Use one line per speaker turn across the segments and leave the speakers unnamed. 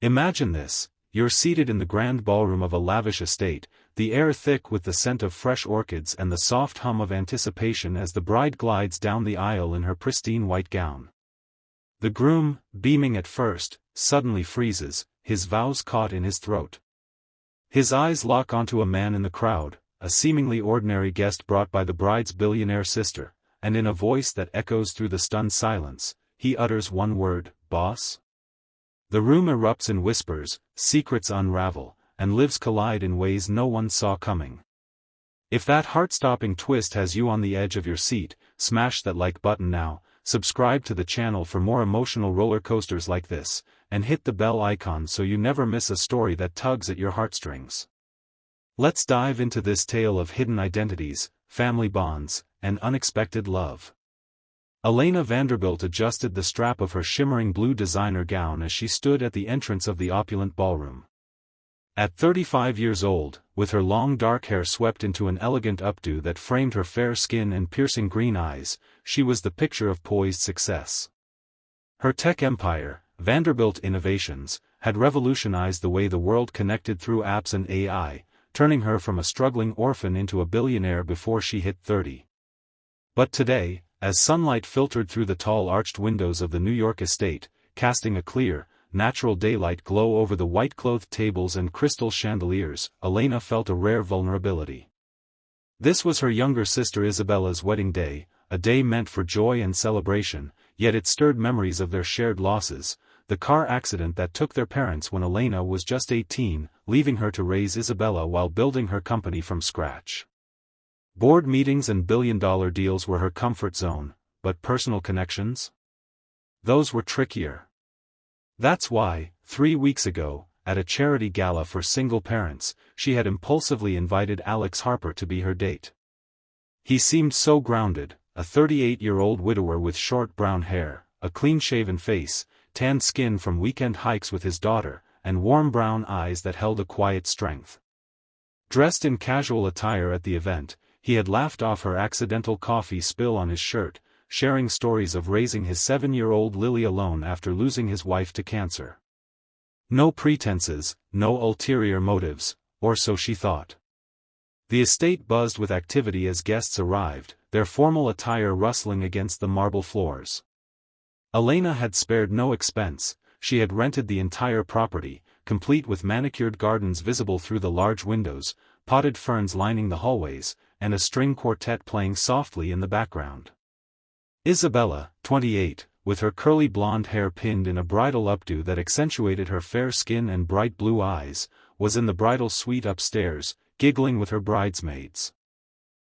Imagine this: you're seated in the grand ballroom of a lavish estate, the air thick with the scent of fresh orchids and the soft hum of anticipation as the bride glides down the aisle in her pristine white gown. The groom, beaming at first, suddenly freezes, his vows caught in his throat. His eyes lock onto a man in the crowd, a seemingly ordinary guest brought by the bride's billionaire sister, and in a voice that echoes through the stunned silence, he utters one word, "Boss?" The room erupts in whispers, secrets unravel, and lives collide in ways no one saw coming. If that heart-stopping twist has you on the edge of your seat, smash that like button now, subscribe to the channel for more emotional roller coasters like this, and hit the bell icon so you never miss a story that tugs at your heartstrings. Let's dive into this tale of hidden identities, family bonds, and unexpected love. Elena Vanderbilt adjusted the strap of her shimmering blue designer gown as she stood at the entrance of the opulent ballroom. At 35 years old, with her long dark hair swept into an elegant updo that framed her fair skin and piercing green eyes, she was the picture of poised success. Her tech empire, Vanderbilt Innovations, had revolutionized the way the world connected through apps and AI, turning her from a struggling orphan into a billionaire before she hit 30. But today, as sunlight filtered through the tall arched windows of the New York estate, casting a clear, natural daylight glow over the white-clothed tables and crystal chandeliers, Elena felt a rare vulnerability. This was her younger sister Isabella's wedding day, a day meant for joy and celebration, yet it stirred memories of their shared losses, the car accident that took their parents when Elena was just 18, leaving her to raise Isabella while building her company from scratch. Board meetings and billion-dollar deals were her comfort zone, but personal connections? Those were trickier. That's why, 3 weeks ago, at a charity gala for single parents, she had impulsively invited Alex Harper to be her date. He seemed so grounded, a 38-year-old widower with short brown hair, a clean-shaven face, tanned skin from weekend hikes with his daughter, and warm brown eyes that held a quiet strength. Dressed in casual attire at the event, he had laughed off her accidental coffee spill on his shirt, sharing stories of raising his 7-year-old Lily alone after losing his wife to cancer. No pretenses, no ulterior motives, or so she thought. The estate buzzed with activity as guests arrived, their formal attire rustling against the marble floors. Elena had spared no expense. She had rented the entire property, complete with manicured gardens visible through the large windows, potted ferns lining the hallways, and a string quartet playing softly in the background. Isabella, 28, with her curly blonde hair pinned in a bridal updo that accentuated her fair skin and bright blue eyes, was in the bridal suite upstairs, giggling with her bridesmaids.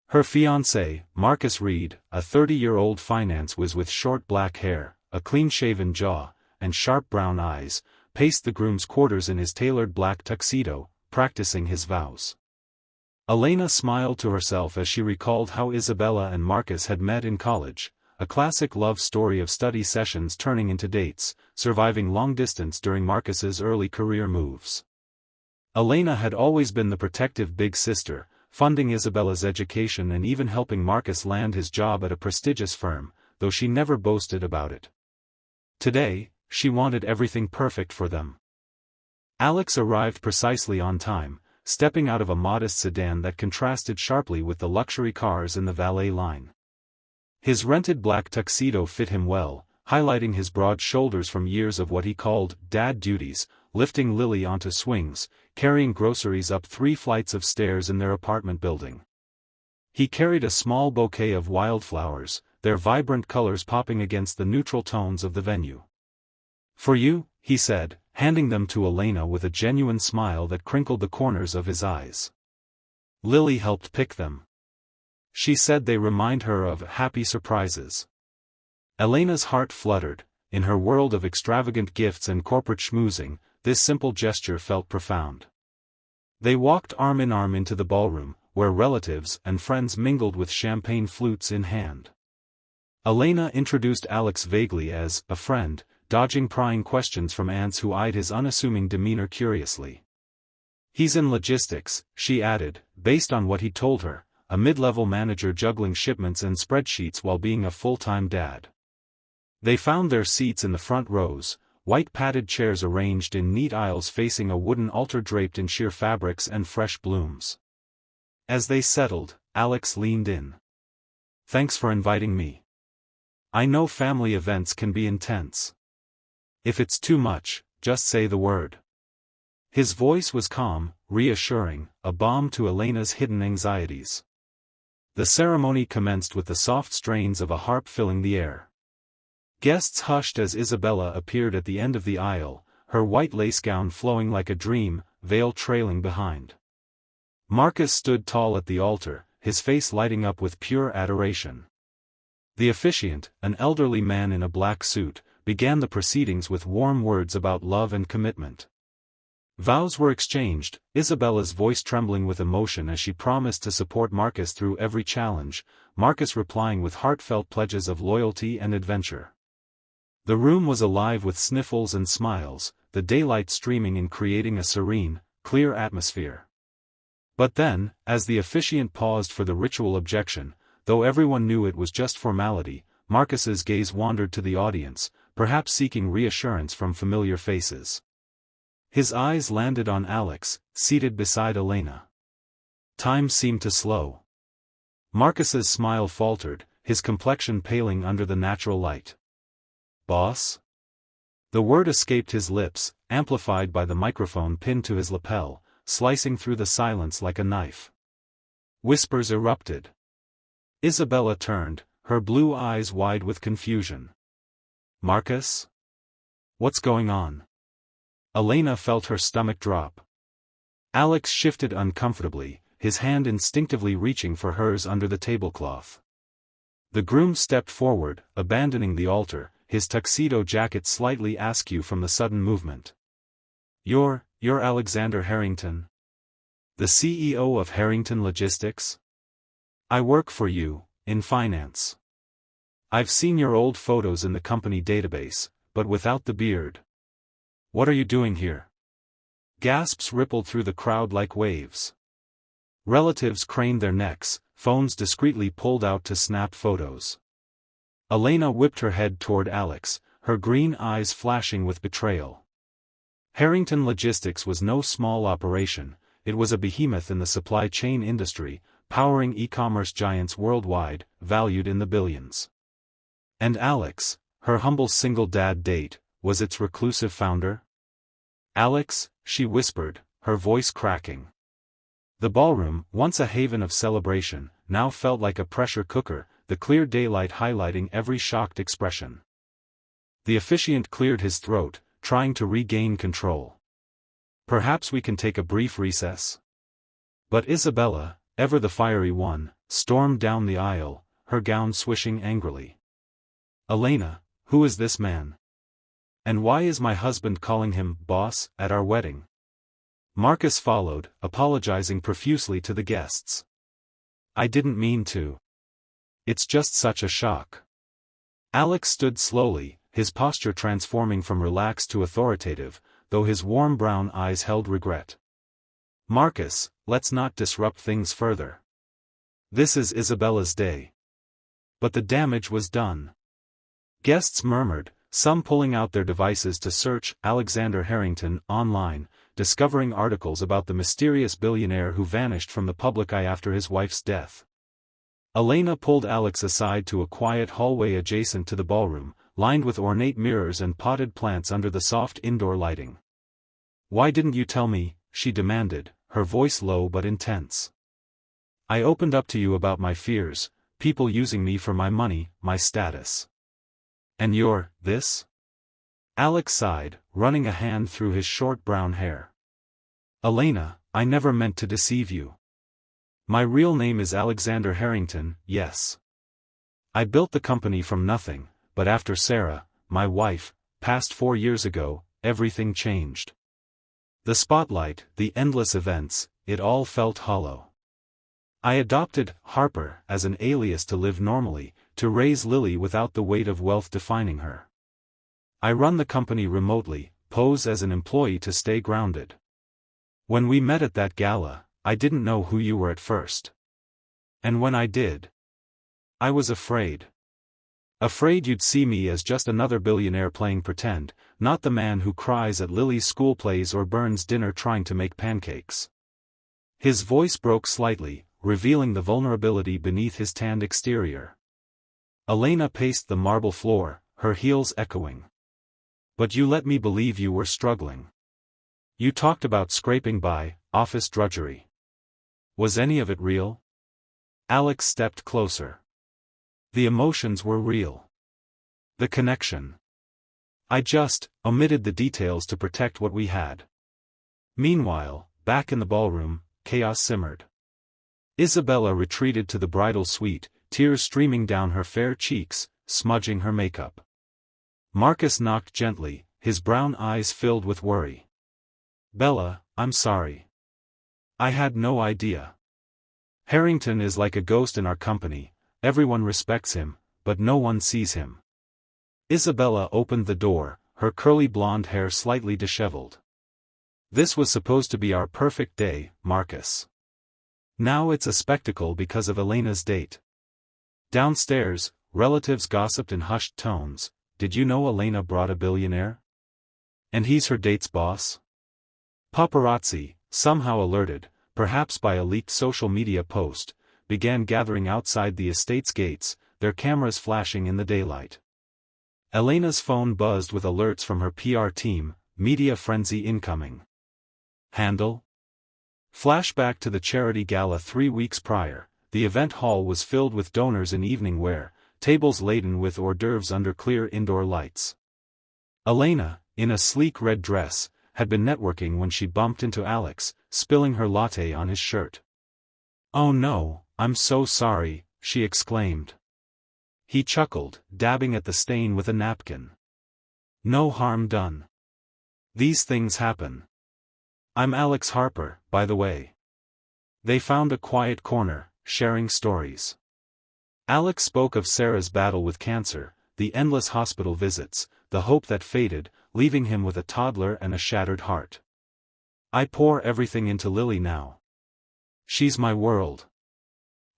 Her fiancé, Marcus Reed, a 30-year-old finance whiz with short black hair, a clean-shaven jaw, and sharp brown eyes, paced the groom's quarters in his tailored black tuxedo, practicing his vows. Elena smiled to herself as she recalled how Isabella and Marcus had met in college, a classic love story of study sessions turning into dates, surviving long distance during Marcus's early career moves. Elena had always been the protective big sister, funding Isabella's education and even helping Marcus land his job at a prestigious firm, though she never boasted about it. Today, she wanted everything perfect for them. Alex arrived precisely on time, stepping out of a modest sedan that contrasted sharply with the luxury cars in the valet line. His rented black tuxedo fit him well, highlighting his broad shoulders from years of what he called dad duties, lifting Lily onto swings, carrying groceries up 3 flights of stairs in their apartment building. He carried a small bouquet of wildflowers, their vibrant colors popping against the neutral tones of the venue. "For you," he said, handing them to Elena with a genuine smile that crinkled the corners of his eyes. Lily helped pick them. She said they remind her of happy surprises. Elena's heart fluttered. In her world of extravagant gifts and corporate schmoozing, this simple gesture felt profound. They walked arm in arm into the ballroom, where relatives and friends mingled with champagne flutes in hand. Elena introduced Alex vaguely as a friend, dodging prying questions from aunts who eyed his unassuming demeanor curiously. "He's in logistics," she added, based on what he told her, a mid-level manager juggling shipments and spreadsheets while being a full-time dad. They found their seats in the front rows, white padded chairs arranged in neat aisles facing a wooden altar draped in sheer fabrics and fresh blooms. As they settled, Alex leaned in. "Thanks for inviting me. I know family events can be intense. If it's too much, just say the word." His voice was calm, reassuring, a balm to Elena's hidden anxieties. The ceremony commenced with the soft strains of a harp filling the air. Guests hushed as Isabella appeared at the end of the aisle, her white lace gown flowing like a dream, veil trailing behind. Marcus stood tall at the altar, his face lighting up with pure adoration. The officiant, an elderly man in a black suit, began the proceedings with warm words about love and commitment. Vows were exchanged, Isabella's voice trembling with emotion as she promised to support Marcus through every challenge, Marcus replying with heartfelt pledges of loyalty and adventure. The room was alive with sniffles and smiles, the daylight streaming in creating a serene, clear atmosphere. But then, as the officiant paused for the ritual objection, though everyone knew it was just formality, Marcus's gaze wandered to the audience, perhaps seeking reassurance from familiar faces. His eyes landed on Alex, seated beside Elena. Time seemed to slow. Marcus's smile faltered, his complexion paling under the natural light. "Boss?" The word escaped his lips, amplified by the microphone pinned to his lapel, slicing through the silence like a knife. Whispers erupted. Isabella turned, her blue eyes wide with confusion. "Marcus? What's going on?" Elena felt her stomach drop. Alex shifted uncomfortably, his hand instinctively reaching for hers under the tablecloth. The groom stepped forward, abandoning the altar, his tuxedo jacket slightly askew from the sudden movement. You're Alexander Harrington? The CEO of Harrington Logistics? I work for you, in finance. I've seen your old photos in the company database, but without the beard. What are you doing here?" Gasps rippled through the crowd like waves. Relatives craned their necks, phones discreetly pulled out to snap photos. Elena whipped her head toward Alex, her green eyes flashing with betrayal. Harrington Logistics was no small operation, it was a behemoth in the supply chain industry, powering e-commerce giants worldwide, valued in the billions. And Alex, her humble single dad date, was its reclusive founder? "Alex," she whispered, her voice cracking. The ballroom, once a haven of celebration, now felt like a pressure cooker, the clear daylight highlighting every shocked expression. The officiant cleared his throat, trying to regain control. "Perhaps we can take a brief recess?" But Isabella, ever the fiery one, stormed down the aisle, her gown swishing angrily. "Elena, who is this man? And why is my husband calling him boss at our wedding?" Marcus followed, apologizing profusely to the guests. "I didn't mean to. It's just such a shock." Alex stood slowly, his posture transforming from relaxed to authoritative, though his warm brown eyes held regret. "Marcus, let's not disrupt things further. This is Isabella's day." But the damage was done. Guests murmured, some pulling out their devices to search Alexander Harrington online, discovering articles about the mysterious billionaire who vanished from the public eye after his wife's death. Elena pulled Alex aside to a quiet hallway adjacent to the ballroom, lined with ornate mirrors and potted plants under the soft indoor lighting. "Why didn't you tell me?" she demanded, her voice low but intense. "I opened up to you about my fears, people using me for my money, my status. And you're this?" Alex sighed, running a hand through his short brown hair. "Elena, I never meant to deceive you. My real name is Alexander Harrington, yes. I built the company from nothing, but after Sarah, my wife, passed 4 years ago, everything changed. The spotlight, the endless events, it all felt hollow. I adopted Harper as an alias to live normally, to raise Lily without the weight of wealth defining her. I run the company remotely, pose as an employee to stay grounded. When we met at that gala, I didn't know who you were at first. And when I did, I was afraid. Afraid you'd see me as just another billionaire playing pretend, not the man who cries at Lily's school plays or burns dinner trying to make pancakes. His voice broke slightly, revealing the vulnerability beneath his tanned exterior. Elena paced the marble floor, her heels echoing. But you let me believe you were struggling. You talked about scraping by, office drudgery. Was any of it real? Alex stepped closer. The emotions were real. The connection. I just omitted the details to protect what we had. Meanwhile, back in the ballroom, chaos simmered. Isabella retreated to the bridal suite, tears streaming down her fair cheeks, smudging her makeup. Marcus knocked gently, his brown eyes filled with worry. Bella, I'm sorry. I had no idea. Harrington is like a ghost in our company. Everyone respects him, but no one sees him. Isabella opened the door, her curly blonde hair slightly disheveled. This was supposed to be our perfect day, Marcus. Now it's a spectacle because of Elena's date. Downstairs, relatives gossiped in hushed tones. Did you know Elena brought a billionaire? And he's her date's boss? Paparazzi, somehow alerted, perhaps by a leaked social media post, began gathering outside the estate's gates, their cameras flashing in the daylight. Elena's phone buzzed with alerts from her PR team, media frenzy incoming. Handle? Flashback to the charity gala 3 weeks prior, the event hall was filled with donors in evening wear, tables laden with hors d'oeuvres under clear indoor lights. Elena, in a sleek red dress, had been networking when she bumped into Alex, spilling her latte on his shirt. "Oh no, I'm so sorry," she exclaimed. He chuckled, dabbing at the stain with a napkin. "No harm done. These things happen. I'm Alex Harper, by the way." They found a quiet corner, sharing stories. Alex spoke of Sarah's battle with cancer, the endless hospital visits, the hope that faded, leaving him with a toddler and a shattered heart. "I pour everything into Lily now. She's my world."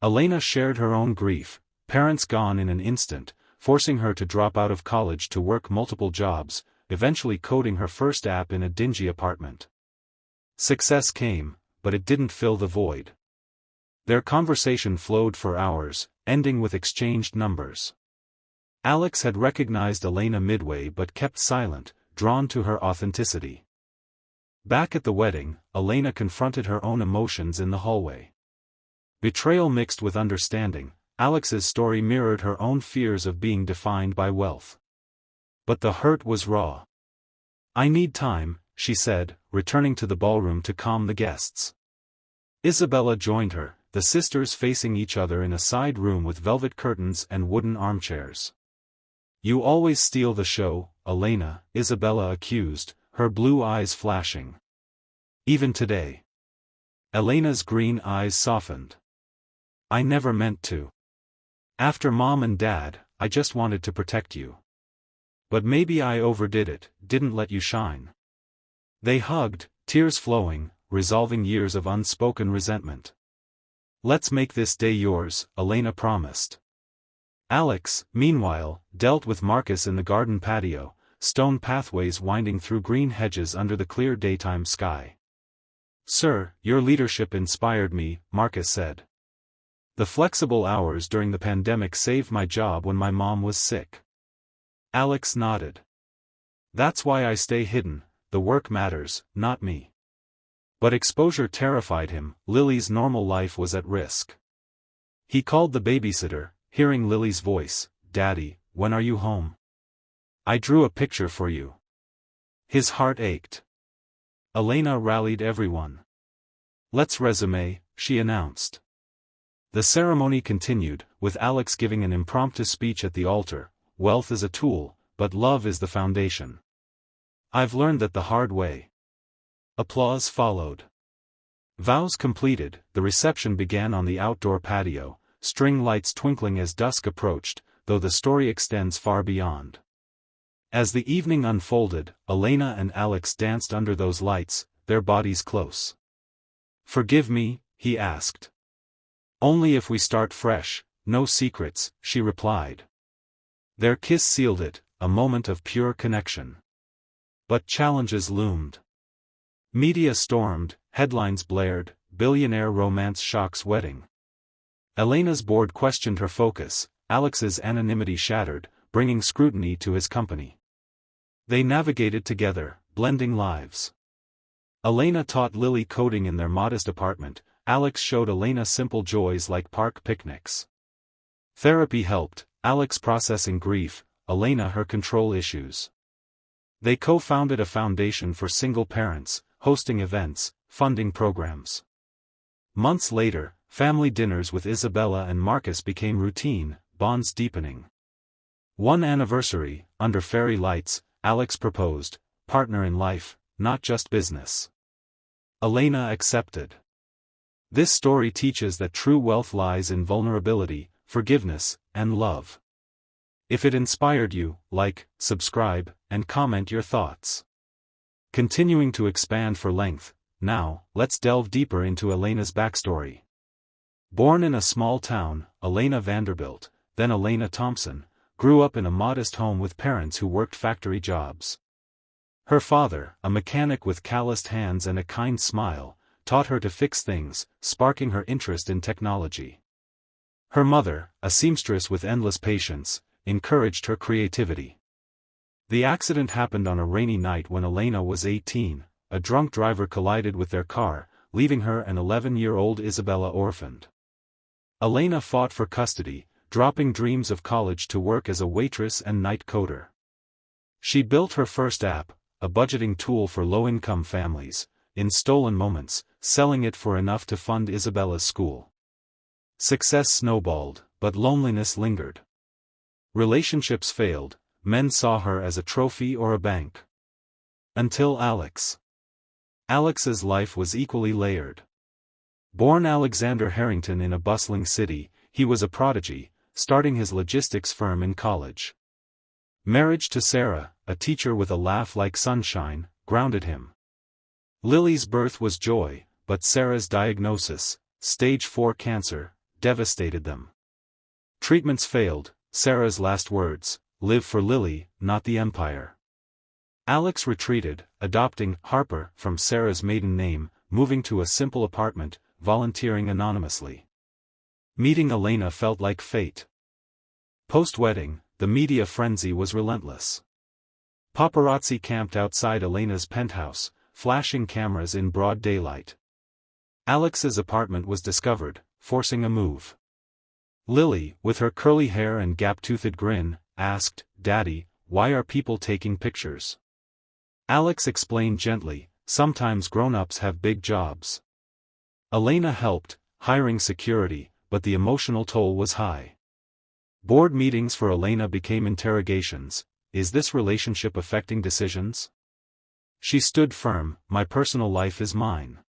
Elena shared her own grief, parents gone in an instant, forcing her to drop out of college to work multiple jobs, eventually coding her first app in a dingy apartment. Success came, but it didn't fill the void. Their conversation flowed for hours, ending with exchanged numbers. Alex had recognized Elena midway but kept silent, drawn to her authenticity. Back at the wedding, Elena confronted her own emotions in the hallway. Betrayal mixed with understanding, Alex's story mirrored her own fears of being defined by wealth. But the hurt was raw. "I need time," she said, returning to the ballroom to calm the guests. Isabella joined her, the sisters facing each other in a side room with velvet curtains and wooden armchairs. "You always steal the show, Elena," Isabella accused, her blue eyes flashing. "Even today." Elena's green eyes softened. "I never meant to. After Mom and Dad, I just wanted to protect you. But maybe I overdid it, didn't let you shine." They hugged, tears flowing, resolving years of unspoken resentment. "Let's make this day yours," Elena promised. Alex, meanwhile, dealt with Marcus in the garden patio, stone pathways winding through green hedges under the clear daytime sky. "Sir, your leadership inspired me," Marcus said. "The flexible hours during the pandemic saved my job when my mom was sick." Alex nodded. "That's why I stay hidden, the work matters, not me." But exposure terrified him, Lily's normal life was at risk. He called the babysitter, hearing Lily's voice, "Daddy, when are you home? I drew a picture for you." His heart ached. Elena rallied everyone. "Let's resume," she announced. The ceremony continued, with Alex giving an impromptu speech at the altar. "Wealth is a tool, but love is the foundation. I've learned that the hard way." Applause followed. Vows completed, the reception began on the outdoor patio, string lights twinkling as dusk approached, though the story extends far beyond. As the evening unfolded, Elena and Alex danced under those lights, their bodies close. "Forgive me?" he asked. "Only if we start fresh, no secrets," she replied. Their kiss sealed it, a moment of pure connection. But challenges loomed. Media stormed, headlines blared, billionaire romance shocks wedding. Elena's board questioned her focus, Alex's anonymity shattered, bringing scrutiny to his company. They navigated together, blending lives. Elena taught Lily coding in their modest apartment, Alex showed Elena simple joys like park picnics. Therapy helped, Alex processing grief, Elena her control issues. They co-founded a foundation for single parents, hosting events, funding programs. Months later, family dinners with Isabella and Marcus became routine, bonds deepening. One anniversary, under fairy lights, Alex proposed, partner in life, not just business. Elena accepted. This story teaches that true wealth lies in vulnerability, forgiveness, and love. If it inspired you, like, subscribe, and comment your thoughts. Continuing to expand for length, now, let's delve deeper into Elena's backstory. Born in a small town, Elena Vanderbilt, then Elena Thompson, grew up in a modest home with parents who worked factory jobs. Her father, a mechanic with calloused hands and a kind smile, taught her to fix things, sparking her interest in technology. Her mother, a seamstress with endless patience, encouraged her creativity. The accident happened on a rainy night when Elena was 18, a drunk driver collided with their car, leaving her and 11-year-old Isabella orphaned. Elena fought for custody, dropping dreams of college to work as a waitress and night coder. She built her first app, a budgeting tool for low-income families, in stolen moments, selling it for enough to fund Isabella's school. Success snowballed, but loneliness lingered. Relationships failed, men saw her as a trophy or a bank. Until Alex. Alex's life was equally layered. Born Alexander Harrington in a bustling city, he was a prodigy, starting his logistics firm in college. Marriage to Sarah, a teacher with a laugh like sunshine, grounded him. Lily's birth was joy, but Sarah's diagnosis, stage 4 cancer, devastated them. Treatments failed, Sarah's last words, live for Lily, not the empire. Alex retreated, adopting Harper from Sarah's maiden name, moving to a simple apartment, volunteering anonymously. Meeting Elena felt like fate. Post-wedding, the media frenzy was relentless. Paparazzi camped outside Elena's penthouse, flashing cameras in broad daylight. Alex's apartment was discovered, forcing a move. Lily, with her curly hair and gap-toothed grin, asked, "Daddy, why are people taking pictures?" Alex explained gently, "Sometimes grown-ups have big jobs." Elena helped, hiring security, but the emotional toll was high. Board meetings for Elena became interrogations. Is this relationship affecting decisions? She stood firm, "My personal life is mine."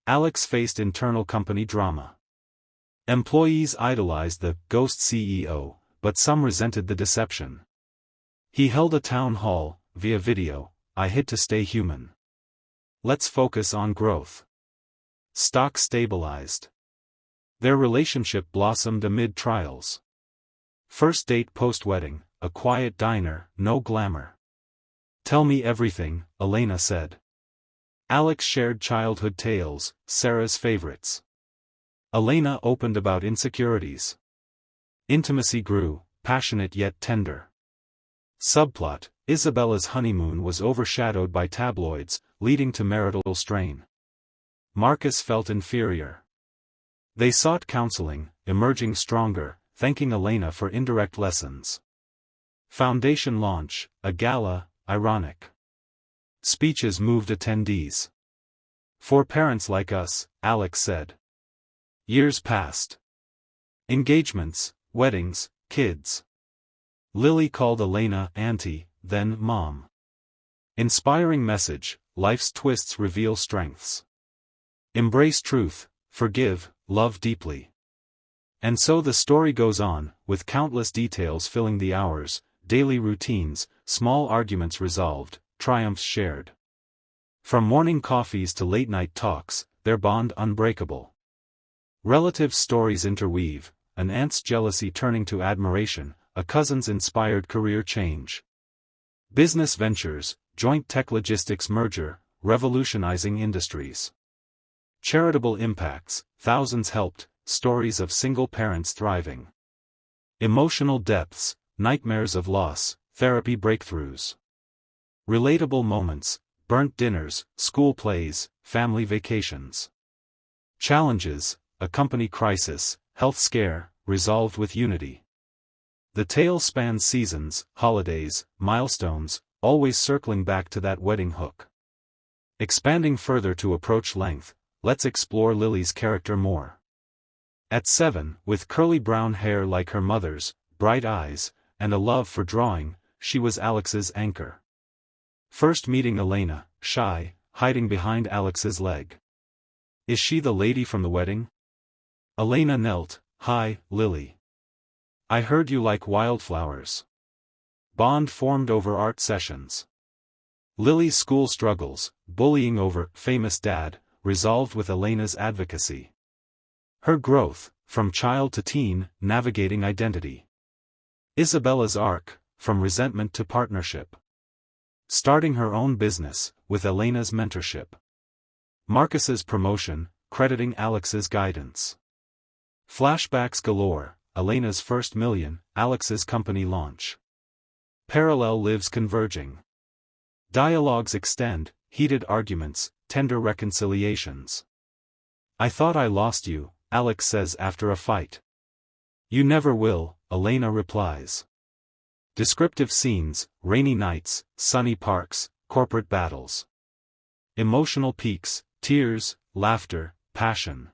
Alex faced internal company drama. Employees idolized the ghost CEO, but some resented the deception. He held a town hall, via video, "I hid to stay human. Let's focus on growth." Stock stabilized. Their relationship blossomed amid trials. First date post-wedding, a quiet diner, no glamour. "Tell me everything," Elena said. Alex shared childhood tales, Sarah's favorites. Elena opened about insecurities. Intimacy grew, passionate yet tender. Subplot: Isabella's honeymoon was overshadowed by tabloids, leading to marital strain. Marcus felt inferior. They sought counseling, emerging stronger, thanking Elena for indirect lessons. Foundation launch, a gala, ironic. Speeches moved attendees. "For parents like us," Alex said. Years passed. Engagements, weddings, kids. Lily called Elena Auntie, then Mom. Inspiring message: life's twists reveal strengths. Embrace truth, forgive, love deeply. And so the story goes on, with countless details filling the hours, daily routines, small arguments resolved, triumphs shared. From morning coffees to late-night talks, their bond unbreakable. Relative stories interweave, an aunt's jealousy turning to admiration, a cousin's inspired career change. Business ventures, joint tech logistics merger, revolutionizing industries. Charitable impacts, thousands helped, stories of single parents thriving. Emotional depths, nightmares of loss, therapy breakthroughs. Relatable moments, burnt dinners, school plays, family vacations. Challenges, a company crisis, health scare, resolved with unity. The tale spans seasons, holidays, milestones, always circling back to that wedding hook. Expanding further to approach length, let's explore Lily's character more. At 7, with curly brown hair like her mother's, bright eyes, and a love for drawing, she was Alex's anchor. First meeting Elena, shy, hiding behind Alex's leg. Is she the lady from the wedding? Elena knelt. Hi, Lily. I heard you like wildflowers. Bond formed over art sessions. Lily's school struggles, bullying over famous dad, resolved with Elena's advocacy. Her growth, from child to teen, navigating identity. Isabella's arc, from resentment to partnership. Starting her own business, with Elena's mentorship. Marcus's promotion, crediting Alex's guidance. Flashbacks galore, Elena's first million, Alex's company launch. Parallel lives converging. Dialogues extend, heated arguments, tender reconciliations. I thought I lost you, Alex says after a fight. You never will, Elena replies. Descriptive scenes, rainy nights, sunny parks, corporate battles. Emotional peaks, tears, laughter, passion.